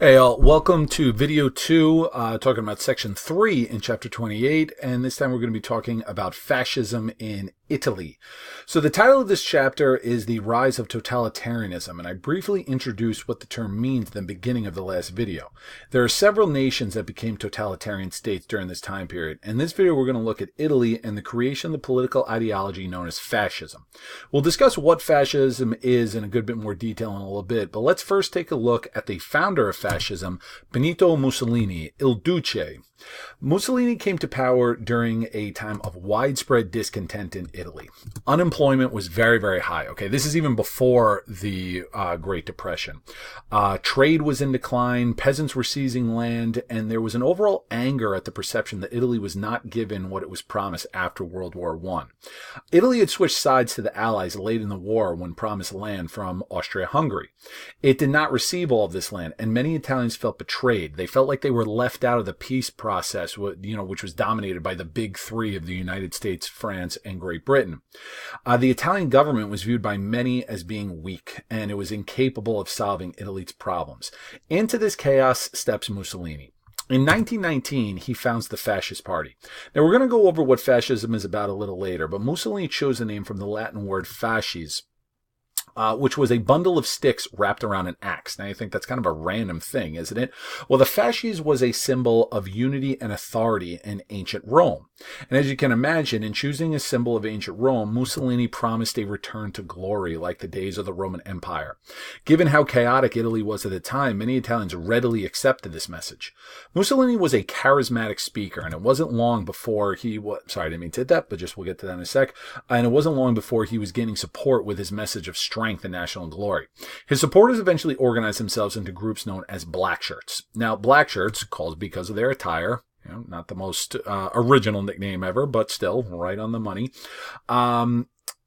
Hey, welcome to video 2, talking about section 3 in chapter 28, and this time we're going to be talking about fascism in Italy. So the title of this chapter is The Rise of Totalitarianism, and I briefly introduced what the term means in the beginning of the last video. There are several nations that became totalitarian states during this time period. In this video, we're going to look at Italy and the creation of the political ideology known as fascism. We'll discuss what fascism is in a good bit more detail in a little bit, but let's first take a look at the founder of fascism, Benito Mussolini, Il Duce. Mussolini came to power during a time of widespread discontent in Italy. Unemployment was very, very high. Okay, this is even before the Great Depression. Trade was in decline, peasants were seizing land, and there was an overall anger at the perception that Italy was not given what it was promised after World War I. Italy had switched sides to the Allies late in the war when promised land from Austria-Hungary. It did not receive all of this land, and many Italians felt betrayed. They felt like they were left out of the peace process, which was dominated by the big three of the United States, France, and Great Britain. The Italian government was viewed by many as being weak, and it was incapable of solving Italy's problems. Into this chaos steps Mussolini. In 1919, he founds the Fascist Party. Now, we're going to go over what fascism is about a little later, but Mussolini chose the name from the Latin word fasces, which was a bundle of sticks wrapped around an axe. Now, you think that's kind of a random thing, isn't it? Well, the fasces was a symbol of unity and authority in ancient Rome. And as you can imagine, in choosing a symbol of ancient Rome, Mussolini promised a return to glory like the days of the Roman Empire. Given how chaotic Italy was at the time, many Italians readily accepted this message. Mussolini was a charismatic speaker, and it wasn't long before he was, sorry, I didn't mean to hit that, but we'll get to that in a sec. And it wasn't long before he was gaining support with his message of strength and national glory. His supporters eventually organized themselves into groups known as black shirts. Now, black shirts, called because of their attire, not the most original nickname ever, but still right on the money.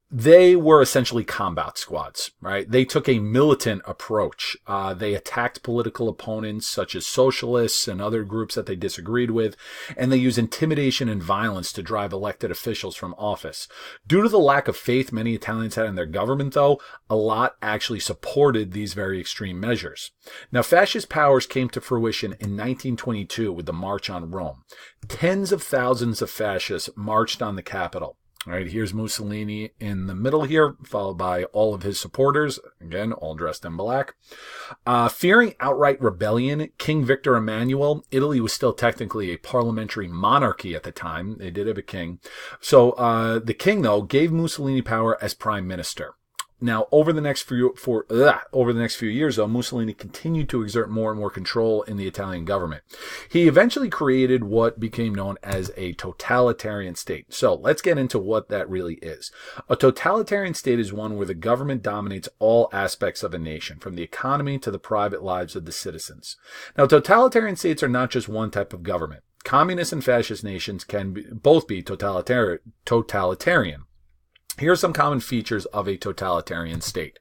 They were essentially combat squads, right? They took a militant approach. They attacked political opponents such as socialists and other groups that they disagreed with, and they used intimidation and violence to drive elected officials from office. Due to the lack of faith many Italians had in their government, though, a lot actually supported these very extreme measures. Now, fascist powers came to fruition in 1922 with the March on Rome. Tens of thousands of fascists marched on the capital. All right, here's Mussolini in the middle here, followed by all of his supporters, again, all dressed in black. Fearing outright rebellion, King Victor Emmanuel, Italy was still technically a parliamentary monarchy at the time. They did have a king. So the king, though, gave Mussolini power as prime minister. Now, over the next few years, though, Mussolini continued to exert more and more control in the Italian government. He eventually created what became known as a totalitarian state. So let's get into what that really is. A totalitarian state is one where the government dominates all aspects of a nation, from the economy to the private lives of the citizens. Now, totalitarian states are not just one type of government. Communist and fascist nations can both be totalitarian. Here are some common features of a totalitarian state.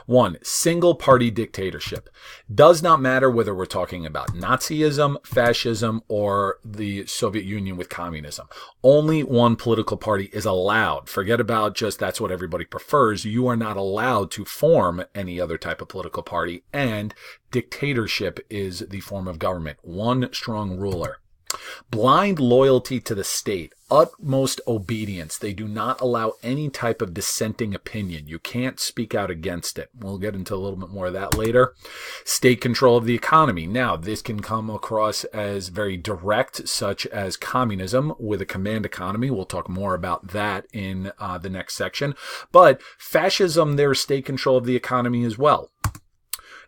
1. Single-party dictatorship. Does not matter whether we're talking about Nazism, fascism, or the Soviet Union with communism. Only one political party is allowed. Forget about just that's what everybody prefers. You are not allowed to form any other type of political party, and dictatorship is the form of government. One strong ruler. Blind loyalty to the state, utmost obedience. They do not allow any type of dissenting opinion. You can't speak out against it. We'll get into a little bit more of that later. State control of the economy. Now, this can come across as very direct, such as communism with a command economy. We'll talk more about that in the next section. But fascism, there's state control of the economy as well.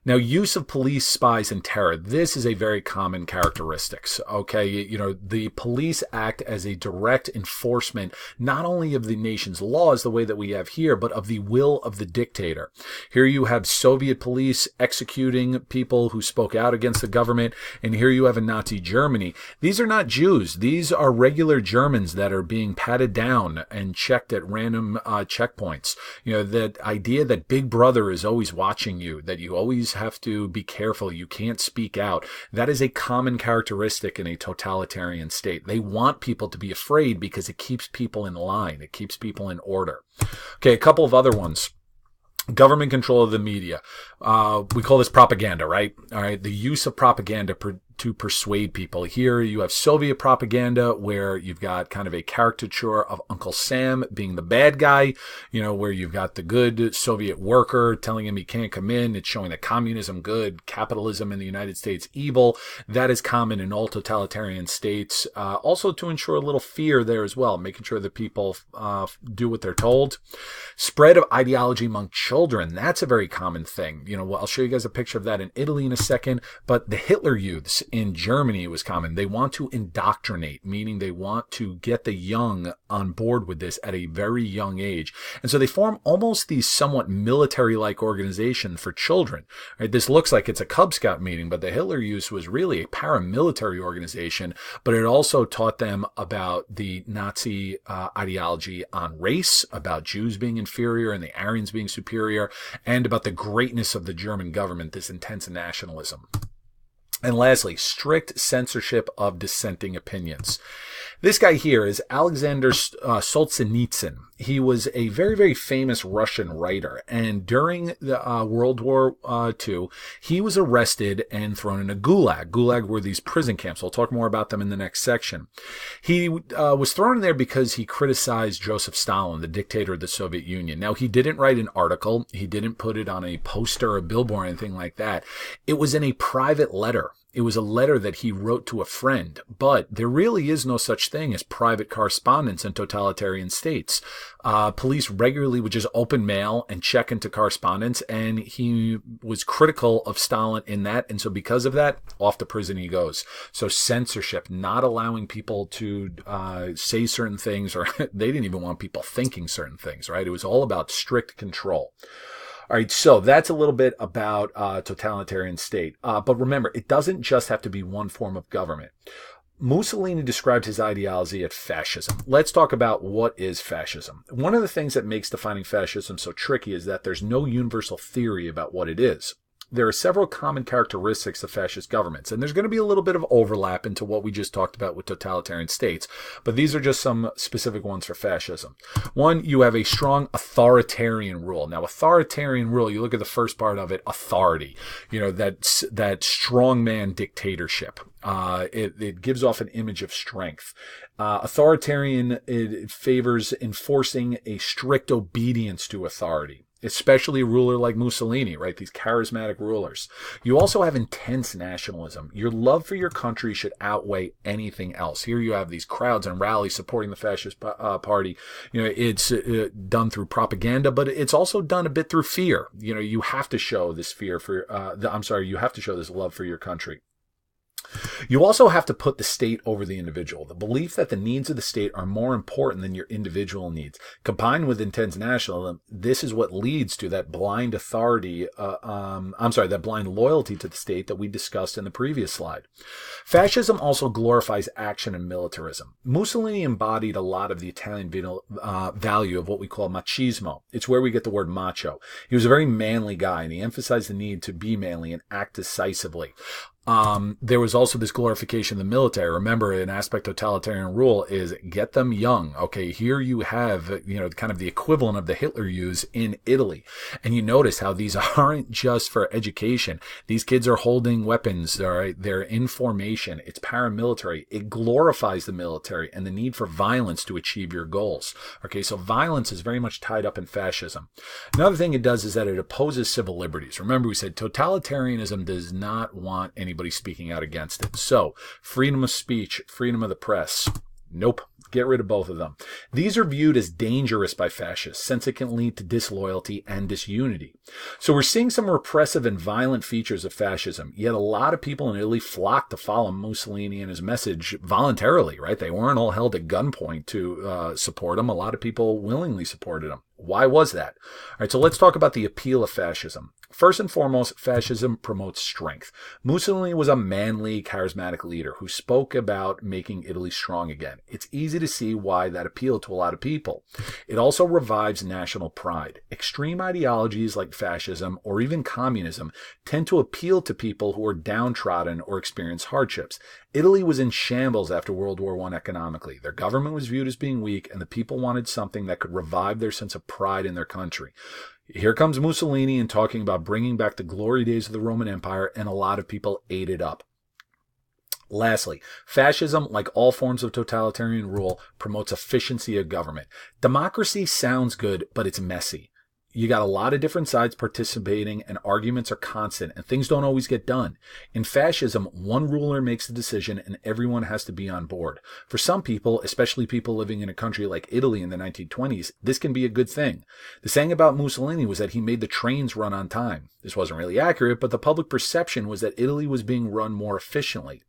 Now, use of police, spies, and terror. This is a very common characteristics. Okay, the police act as a direct enforcement, not only of the nation's laws, the way that we have here, but of the will of the dictator. Here you have Soviet police executing people who spoke out against the government, and here you have a Nazi Germany. These are not Jews. These are regular Germans that are being patted down and checked at random checkpoints. That idea that Big Brother is always watching you, that you always have to be careful. You can't speak out. That is a common characteristic in a totalitarian state. They want people to be afraid because it keeps people in line. It keeps people in order. Okay, a couple of other ones. Government control of the media. We call this propaganda, right? All right. The use of propaganda to persuade people. Here you have Soviet propaganda where you've got kind of a caricature of Uncle Sam being the bad guy, where you've got the good Soviet worker telling him he can't come in. It's showing that communism good, capitalism in the United States evil. That is common in all totalitarian states. Also to ensure a little fear there as well, making sure that people do what they're told. Spread of ideology among children. That's a very common thing. I'll show you guys a picture of that in Italy in a second, but the Hitler Youths in Germany was common. They want to indoctrinate, meaning they want to get the young on board with this at a very young age. And so they form almost these somewhat military-like organization for children. Right? This looks like it's a Cub Scout meeting, but the Hitler Youth was really a paramilitary organization, but it also taught them about the Nazi ideology on race, about Jews being inferior and the Aryans being superior, and about the greatness of the German government, this intense nationalism. And lastly, strict censorship of dissenting opinions. This guy here is Alexander Solzhenitsyn. He was a very, very famous Russian writer. And during the World War II, he was arrested and thrown in a gulag. Gulag were these prison camps. I'll talk more about them in the next section. He was thrown in there because he criticized Joseph Stalin, the dictator of the Soviet Union. Now, he didn't write an article. He didn't put it on a poster or a billboard or anything like that. It was in a private letter. It was a letter that he wrote to a friend, but there really is no such thing as private correspondence in totalitarian states. Police regularly would just open mail and check into correspondence, and he was critical of Stalin in that, and so because of that, off to prison he goes. So censorship, not allowing people to say certain things, or they didn't even want people thinking certain things, right? It was all about strict control. All right, so that's a little bit about totalitarian state. But remember, it doesn't just have to be one form of government. Mussolini described his ideology as fascism. Let's talk about what is fascism. One of the things that makes defining fascism so tricky is that there's no universal theory about what it is. There are several common characteristics of fascist governments, and there's going to be a little bit of overlap into what we just talked about with totalitarian states, but these are just some specific ones for fascism. One, you have a strong authoritarian rule. Now, authoritarian rule, you look at the first part of it, authority, that strongman dictatorship. It gives off an image of strength. Authoritarian, it favors enforcing a strict obedience to authority, especially a ruler like Mussolini, right? These charismatic rulers. You also have intense nationalism. Your love for your country should outweigh anything else. Here you have these crowds and rallies supporting the fascist party. It's done through propaganda, but it's also done a bit through fear. You have to show this fear for, you have to show this love for your country. You also have to put the state over the individual. The belief that the needs of the state are more important than your individual needs. Combined with intense nationalism, this is what leads to that blind authority, that blind loyalty to the state that we discussed in the previous slide. Fascism also glorifies action and militarism. Mussolini embodied a lot of the Italian value of what we call machismo. It's where we get the word macho. He was a very manly guy, and he emphasized the need to be manly and act decisively. There was also this glorification of the military. Remember, an aspect of totalitarian rule is get them young. Okay, here you have, kind of the equivalent of the Hitler Youths in Italy. And you notice how these aren't just for education. These kids are holding weapons, all right? They're in formation. It's paramilitary. It glorifies the military and the need for violence to achieve your goals. Okay, so violence is very much tied up in fascism. Another thing it does is that it opposes civil liberties. Remember, we said totalitarianism does not want anybody speaking out against it. So, freedom of speech, freedom of the press. Nope. Get rid of both of them. These are viewed as dangerous by fascists since it can lead to disloyalty and disunity. So we're seeing some repressive and violent features of fascism, yet a lot of people in Italy flocked to follow Mussolini and his message voluntarily, right? They weren't all held at gunpoint to support him. A lot of people willingly supported him. Why was that? All right, so let's talk about the appeal of fascism. First and foremost, fascism promotes strength. Mussolini was a manly, charismatic leader who spoke about making Italy strong again. It's easy to see why that appealed to a lot of people. It also revives national pride. Extreme ideologies like fascism or even communism tend to appeal to people who are downtrodden or experience hardships. Italy was in shambles after World War I economically. Their government was viewed as being weak, and the people wanted something that could revive their sense of pride in their country. Here comes Mussolini and talking about bringing back the glory days of the Roman Empire, and a lot of people ate it up. Lastly, fascism, like all forms of totalitarian rule, promotes efficiency of government. Democracy sounds good, but it's messy. You got a lot of different sides participating, and arguments are constant, and things don't always get done. In fascism, one ruler makes the decision and everyone has to be on board. For some people, especially people living in a country like Italy in the 1920s, this can be a good thing. The saying about Mussolini was that he made the trains run on time. This wasn't really accurate, but the public perception was that Italy was being run more efficiently.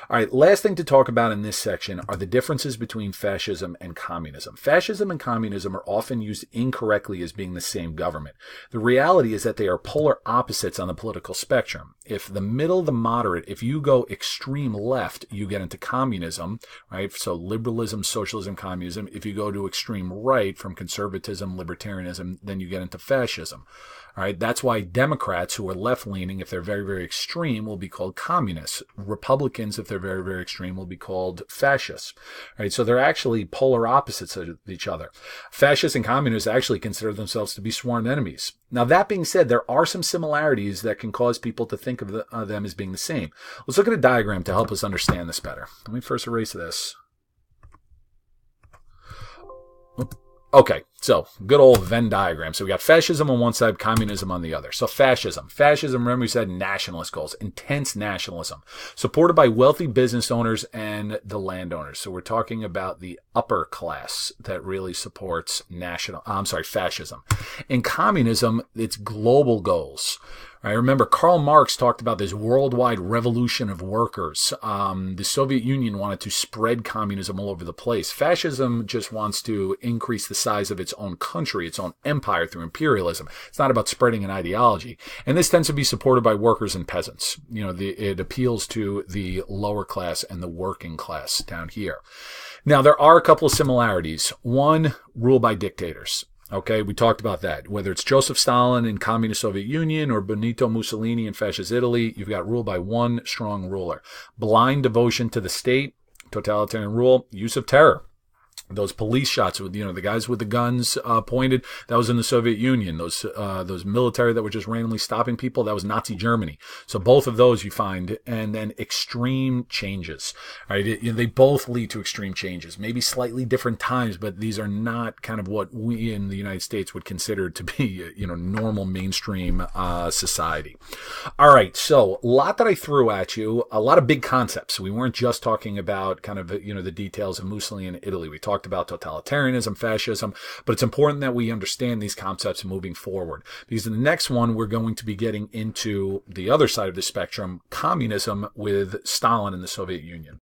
All right, last thing to talk about in this section are the differences between fascism and communism. Fascism and communism are often used incorrectly as being the same government. The reality is that they are polar opposites on the political spectrum. If the middle, the moderate, if you go extreme left, you get into communism, right? So liberalism, socialism, communism. If you go to extreme right, from conservatism, libertarianism, then you get into fascism. All right, that's why Democrats who are left-leaning, if they're very, very extreme, will be called communists. Republicans, if they're very, very extreme, will be called fascists. All right, so they're actually polar opposites of each other. Fascists and communists actually consider themselves to be sworn enemies. Now, that being said, there are some similarities that can cause people to think of them as being the same. Let's look at a diagram to help us understand this better. Let me first erase this. Okay, so good old Venn diagram. So we got fascism on one side, communism on the other. So fascism. Fascism, remember we said nationalist goals, intense nationalism, supported by wealthy business owners and the landowners. So we're talking about the upper class that really supports fascism. In communism, it's global goals. Right, remember, Karl Marx talked about this worldwide revolution of workers. The Soviet Union wanted to spread communism all over the place. Fascism just wants to increase the size of its own country, its own empire through imperialism. It's not about spreading an ideology. And this tends to be supported by workers and peasants. You know, it appeals to the lower class and the working class down here. Now, there are a couple of similarities. One, rule by dictators. Okay, we talked about that. Whether it's Joseph Stalin in Communist Soviet Union or Benito Mussolini in Fascist Italy, you've got rule by one strong ruler. Blind devotion to the state, totalitarian rule, use of terror. Those police shots with, the guys with the guns pointed, that was in the Soviet Union. Those military that were just randomly stopping people, that was Nazi Germany. So both of those you find, and then extreme changes. Right? They both lead to extreme changes, maybe slightly different times, but these are not kind of what we in the United States would consider to be, normal mainstream society. All right, so a lot that I threw at you, a lot of big concepts. We weren't just talking about kind of, the details of Mussolini in Italy. We talked about totalitarianism, fascism, but it's important that we understand these concepts moving forward, because in the next one we're going to be getting into the other side of the spectrum, communism with Stalin in the Soviet Union.